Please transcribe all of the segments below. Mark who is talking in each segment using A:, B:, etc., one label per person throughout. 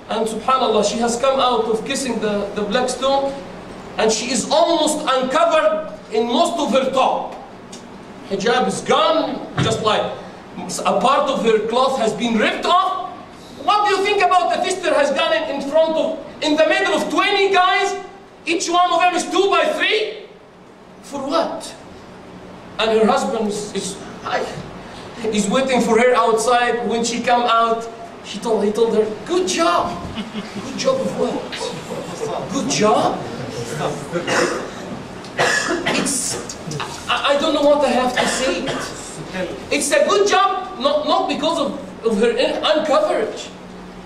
A: And subhanallah, she has come out of kissing the black stone, and she is almost uncovered in most of her top. Hijab is gone, just like a part of her cloth has been ripped off. What do you think about the sister has gone in the middle of 20 guys? Each one of them is 2 by 3? For what? And her husband is waiting for her outside. When she come out, he told her, good job. Good job of what? Good job? I don't know what I have to say. It's a good job, not because of her uncoverage.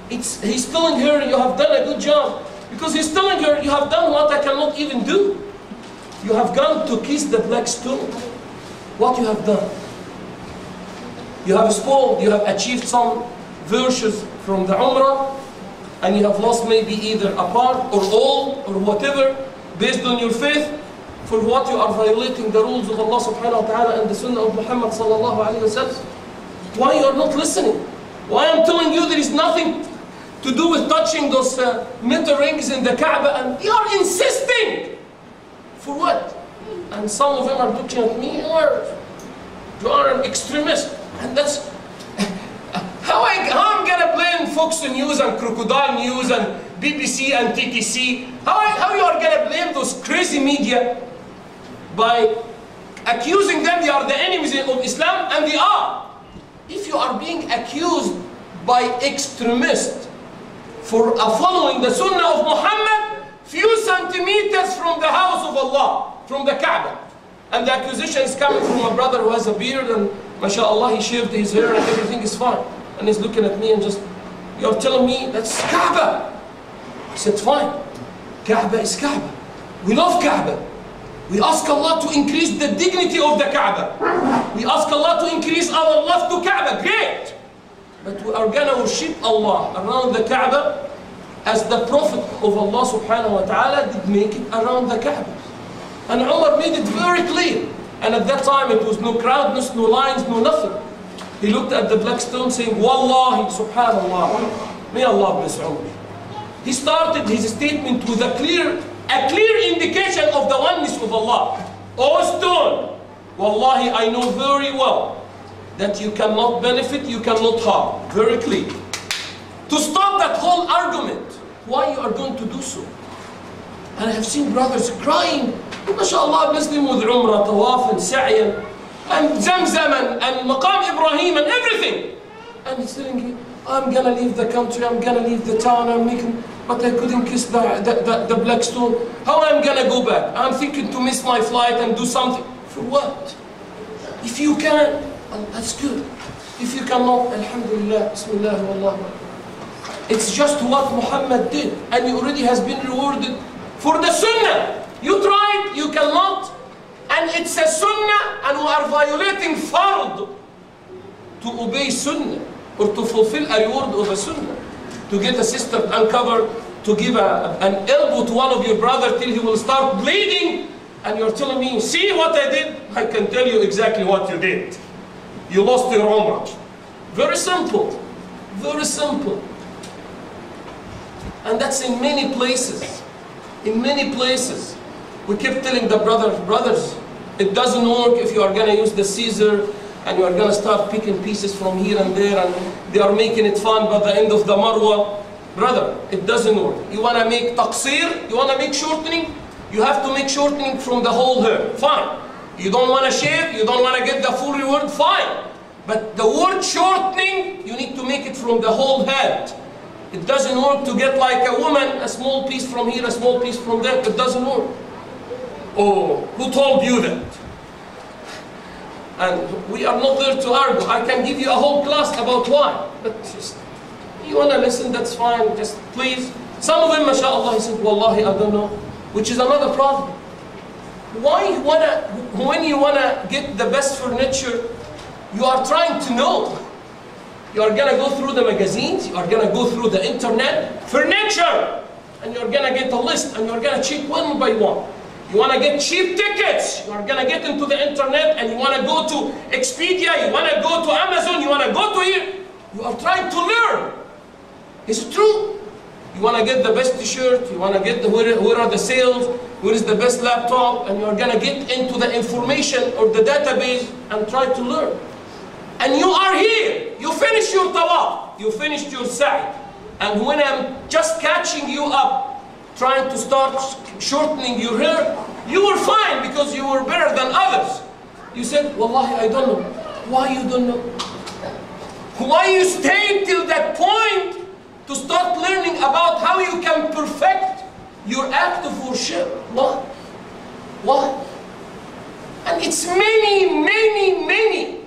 A: He's telling her, you have done a good job. Because he's telling her, you have done what I cannot even do. You have gone to kiss the black stone. What you have done? You have spoiled, you have achieved some virtues from the Umrah, and you have lost maybe either a part or all or whatever based on your faith. For what you are violating the rules of Allah subhanahu wa ta'ala and the sunnah of Muhammad sallallahu alayhi wa sallam. Why you are not listening? Why I'm telling you there is nothing to do with touching those metal rings in the Kaaba, and you are insisting. For what? And some of them are looking at me, you are an extremist. And that's how I'm gonna blame Fox News and Crocodile News and BBC and TTC. How you are gonna blame those crazy media by accusing them they are the enemies of Islam, and they are. If you are being accused by extremists for following the Sunnah of Muhammad few centimeters from the house of Allah, from the Kaaba, and the accusation is coming from a brother who has a beard and mashallah he shaved his hair and everything is fine, and he's looking at me and just, you're telling me that's Kaaba? I said fine, Kaaba is Kaaba. We love Kaaba. We ask Allah to increase the dignity of the Kaaba. We ask Allah to increase our love to Kaaba. Great! But we are going to worship Allah around the Kaaba as the Prophet of Allah subhanahu wa ta'ala did make it around the Kaaba. And Umar made it very clear. And at that time it was no crowdness, no lines, no nothing. He looked at the black stone saying, Wallahi subhanallah, may Allah bless Umar. He started his statement with a clear indication of the oneness of Allah. O stone, Wallahi, I know very well that you cannot benefit, you cannot harm. Very clear. To stop that whole argument, why you are going to do so? And I have seen brothers crying, MashaAllah, bless them with Umrah, Tawaf and Sa'yan, and Zamzam and Maqam Ibrahim and everything. And he's telling you, I'm going to leave the country, I'm going to leave the town, but I couldn't kiss the black stone. How I'm going to go back? I'm thinking to miss my flight and do something. For what? If you can, well, that's good. If you cannot, Alhamdulillah, Bismillah, Wallah. It's just what Muhammad did, and he already has been rewarded for the Sunnah. You tried, you cannot, and it's a Sunnah, and we are violating Fard to obey Sunnah, or to fulfill a reward of a Sunnah. To get a sister uncovered, to give an elbow to one of your brothers till he will start bleeding, and you're telling me, see what I did? I can tell you exactly what you did. You lost your Umrah. Very simple. Very simple. And that's in many places. In many places. We kept telling the brothers, it doesn't work if you are going to use the scissor and you are going to start picking pieces from here and there, and they are making it fun by the end of the Marwa. Brother, it doesn't work. You want to make taqsir, you want to make shortening, you have to make shortening from the whole hair. Fine. You don't want to shave, you don't want to get the full reward, fine. But the word shortening, you need to make it from the whole head. It doesn't work to get like a woman, a small piece from here, a small piece from there. It doesn't work. Oh, who told you that? And we are not there to argue. I can give you a whole class about why. But just, you want to listen, that's fine. Just please. Some of them, mashallah, he said, Wallahi, I don't know. Which is another problem. Why when you want to get the best furniture, you are trying to know. You are going to go through the magazines, you are going to go through the internet, furniture, and you're going to get a list, and you're going to check one by one. You want to get cheap tickets, you are going to get into the internet, and you want to go to Expedia, you want to go to Amazon, you want to go to here. You are trying to learn. Is it true? You want to get the best t-shirt, you want to get where are the sales, where is the best laptop, and you're going to get into the information or the database and try to learn. And you are here, you finish your tawaf, you finished your sa'i, and when I'm just catching you up, trying to start shortening your hair, you were fine because you were better than others. You said, Wallahi, I don't know. Why you don't know? Why you stayed till that point to start learning about how you can perfect your act of worship? Why? Why? And it's many, many, many.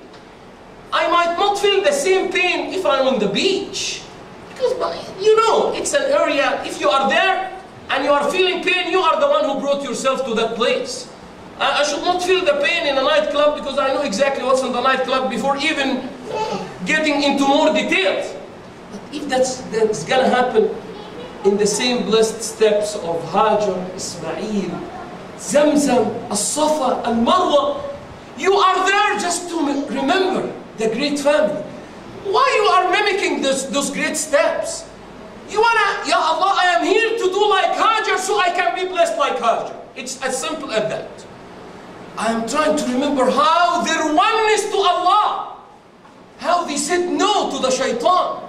A: I might not feel the same pain if I'm on the beach. Because, you know, it's an area, if you are there and you are feeling pain, you are the one who brought yourself to that place. I should not feel the pain in a nightclub because I know exactly what's in the nightclub before even getting into more details. But if that's gonna happen in the same blessed steps of Hajar, Ismail, Zamzam, As-Safa, Al-Marwa, you are there just to remember the great family. Why you are mimicking those great steps? You wanna, Ya Allah, I am here to do like Hajar so I can be blessed like Hajar. It's as simple as that. I am trying to remember how their oneness to Allah, how they said no to the shaitan.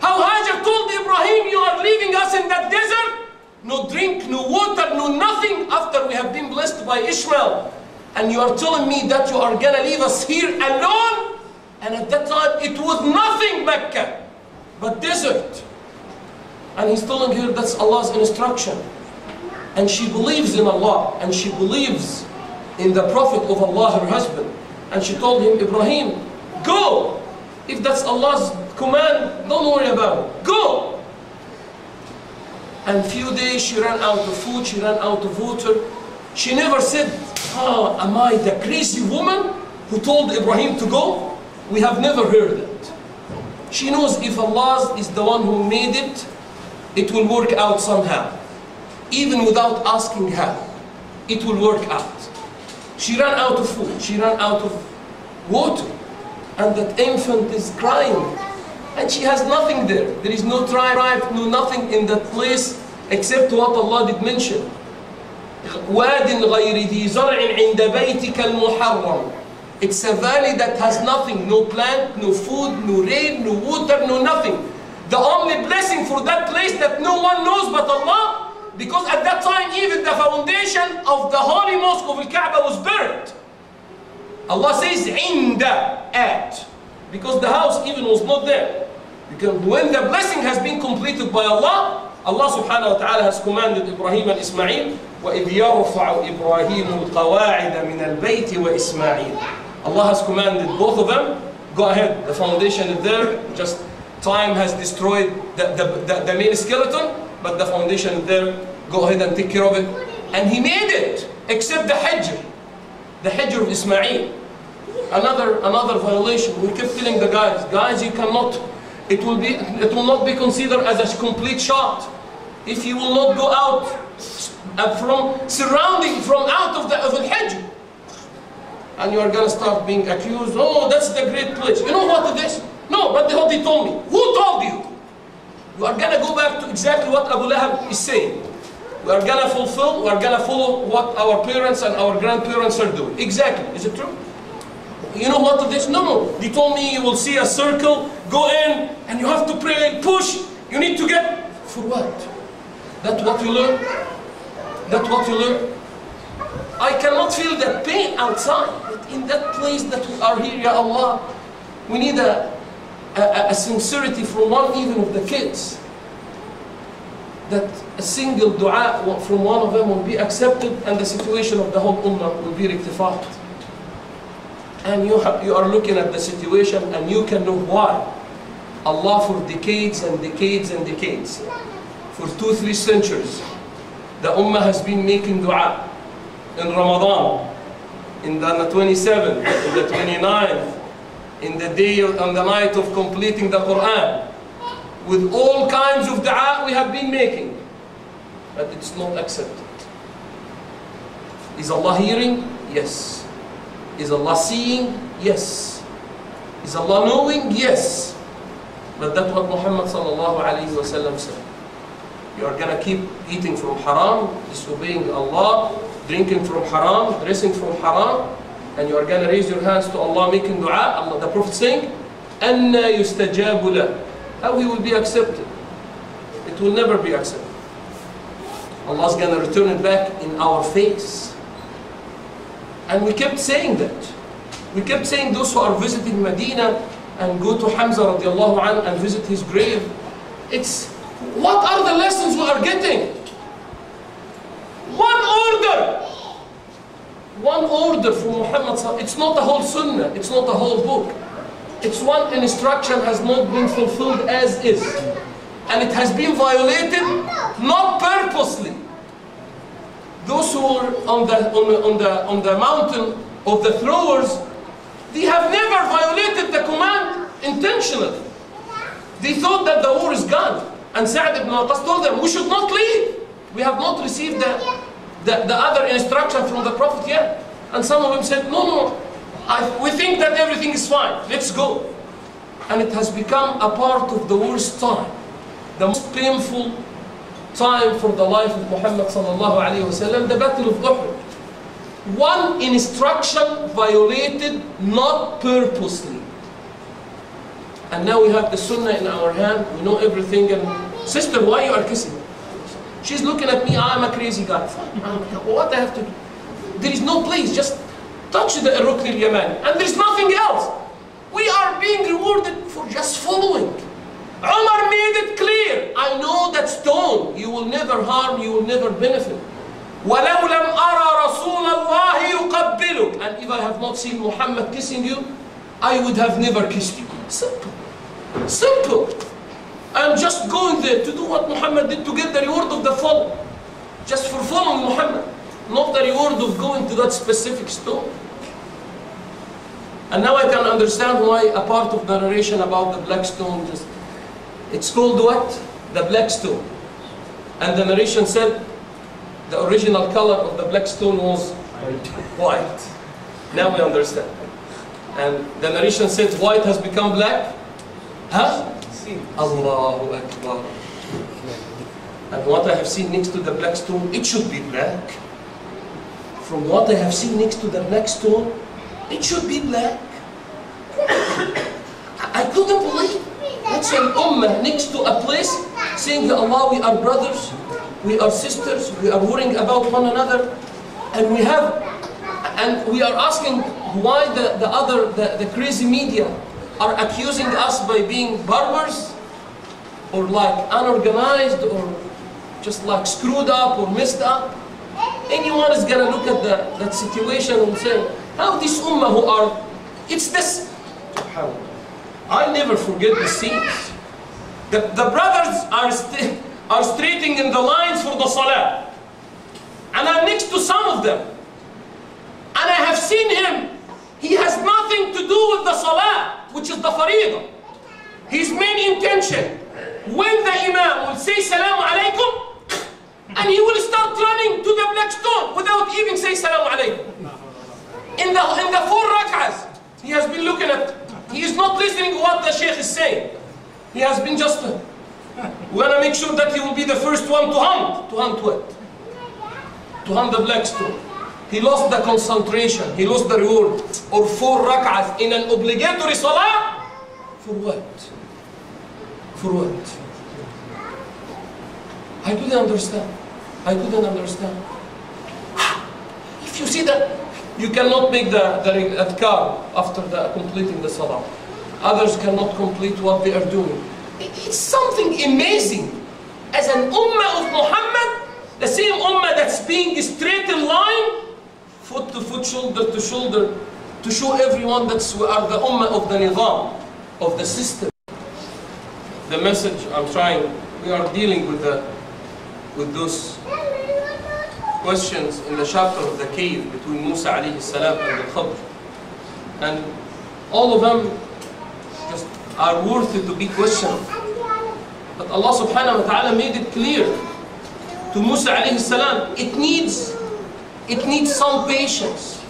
A: How Hajar told Ibrahim, you are leaving us in that desert, no drink, no water, no nothing, after we have been blessed by Ishmael. And you are telling me that you are gonna leave us here alone? And at that time it was nothing Mecca, but desert. And he's telling her that's Allah's instruction. And she believes in Allah, and she believes in the Prophet of Allah, her husband. And she told him, Ibrahim, go! If that's Allah's command, don't worry about it. Go! And few days she ran out of food, she ran out of water. She never said, oh, am I the crazy woman who told Ibrahim to go? We have never heard it. She knows if Allah is the one who made it, it will work out somehow. Even without asking her, it will work out. She ran out of food, she ran out of water, and that infant is crying. And she has nothing there. There is no tribe, no nothing in that place except what Allah did mention. وَادٍ غَيْرِ ذِي زَرْعٍ عِنْدَ بَيْتِكَ الْمُحَرَّمِ. It's a valley that has nothing, no plant, no food, no rain, no water, no nothing. The only blessing for that place that no one knows but Allah, because at that time even the foundation of the holy mosque of Al-Kaaba was buried. Allah says, "Inda," at, because the house even was not there. Because when the blessing has been completed by Allah, Allah subhanahu wa ta'ala has commanded Ibrahim and Ismail, وَإِذْ يَرْفَعُ إِبْرَاهِيمُ الْقَوَاعِدَ مِنَ الْبَيْتِ وَإِسْمَاعِيلُ. Allah has commanded both of them, go ahead, the foundation is there, just time has destroyed the main skeleton, but the foundation is there, go ahead and take care of it. And he made it, except the Hijr of Ismail. Another violation. We kept telling the guys, you cannot, it will not be considered as a complete shot if you will not go out from out of the Hijr. And you are going to start being accused, oh, that's the great place. You know what it is? No, but what he told me. Who told you? You are going to go back to exactly what Abu Lahab is saying. We are going to follow what our parents and our grandparents are doing. Exactly. Is it true? You know what it is? No. They told me you will see a circle, go in, and you have to pray, push. You need to get... For what? That's what you learn? That's what you learn? I cannot feel the pain outside. But in that place that we are here, Ya Allah, we need a sincerity from one even of the kids. That a single dua from one of them will be accepted and the situation of the whole ummah will be rectified. And you are looking at the situation and you can know why. Allah for decades and decades and decades, for 2-3 centuries, the ummah has been making dua in Ramadan, in the 27th, in the 29th, in the day on the night of completing the Quran, with all kinds of dua we have been making, but it's not accepted. Is Allah hearing? Yes. Is Allah seeing? Yes. Is Allah knowing? Yes. But that's what Muhammad sallallahu alayhi wa sallam said. You are going to keep eating from haram, disobeying Allah, drinking from haram, dressing from haram, and you are going to raise your hands to Allah making dua. Allah, the Prophet saying, أَنَّا يُسْتَجَابُ لَهُ. How he will be accepted? It will never be accepted. Allah's going to return it back in our face. And we kept saying that. We kept saying those who are visiting Medina and go to Hamza radiallahu anhu and visit his grave, what are the lessons we are getting? One order. One order from Muhammad. It's not a whole sunnah. It's not a whole book. It's one instruction has not been fulfilled as is. And it has been violated, not purposely. Those who are on the mountain of the throwers, they have never violated the command intentionally. They thought that the war is gone. And Sa'd ibn Waqqas told them, we should not leave. We have not received the other instruction from the Prophet yet. And some of them said, no, we think that everything is fine. Let's go. And it has become a part of the worst time. The most painful time for the life of Muhammad sallallahu alayhi wa sallam, the Battle of Uhud. One instruction violated, not purposely. And now we have the sunnah in our hand, we know everything, and sister, why you are kissing? She's looking at me, I'm a crazy guy. What I have to do? There is no place, just touch the Rukn al-Yamani, and there's nothing else. We are being rewarded for just following. Umar made it clear, I know that stone, you will never harm, you will never benefit. وَلَوْ لَمْ أَرَى رَسُولَ اللَّهِ يُقَبِّلُكَ. And if I have not seen Muhammad kissing you, I would have never kissed you. Simple. Simple. I'm just going there to do what Muhammad did, to get the reward of the follow. Just for following Muhammad. Not the reward of going to that specific stone. And now I can understand why a part of the narration about the black stone, it's called what? The black stone. And the narration said, the original color of the black stone was white. Now we understand. And the narration said white has become black. Huh? Allahu Akbar. And what I have seen next to the black stone, it should be black. From what I have seen next to the black stone, it should be black. I couldn't believe. Let's say ummah next to a place saying, Ya Allah, we are brothers. We are sisters, we are worrying about one another, and we are asking why the crazy media are accusing us by being barbers, or like unorganized, or just like screwed up or messed up. Anyone is gonna look at that situation and say, how this ummah who are, it's this. I never forget the scenes. The brothers are straightening in the lines for the salah. And I'm next to some of them. And I have seen him. He has nothing to do with the salah, which is the faridah. His main intention, when the imam will say salamu alaykum, and he will start running to the black stone without even saying salamu alaykum. In the 4 rak'ahs, he has been looking at, he is not listening to what the sheikh is saying. He has been just, we want to make sure that he will be the first one to hunt. To hunt what? To hunt the black stone. He lost the concentration. He lost the reward. Or 4 rak'ahs in an obligatory salah. For what? For what? I couldn't understand. I couldn't understand. If you see that, you cannot make the adhkar after completing the salah. Others cannot complete what they are doing. It's something amazing. As an ummah of Muhammad, the same ummah that's being straight in line, foot to foot, shoulder to shoulder, to show everyone that we are the ummah of the nizam, of the system. The message I'm trying, we are dealing with those questions in the chapter of the cave between Musa alayhi salam and the Khidr. And all of them just are worthy to be questioned. But Allah subhanahu wa ta'ala made it clear to Musa alayhi salam, it needs some patience.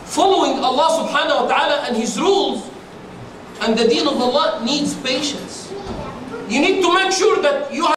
A: Following Allah subhanahu wa ta'ala and His rules and the deen of Allah needs patience. You need to make sure that you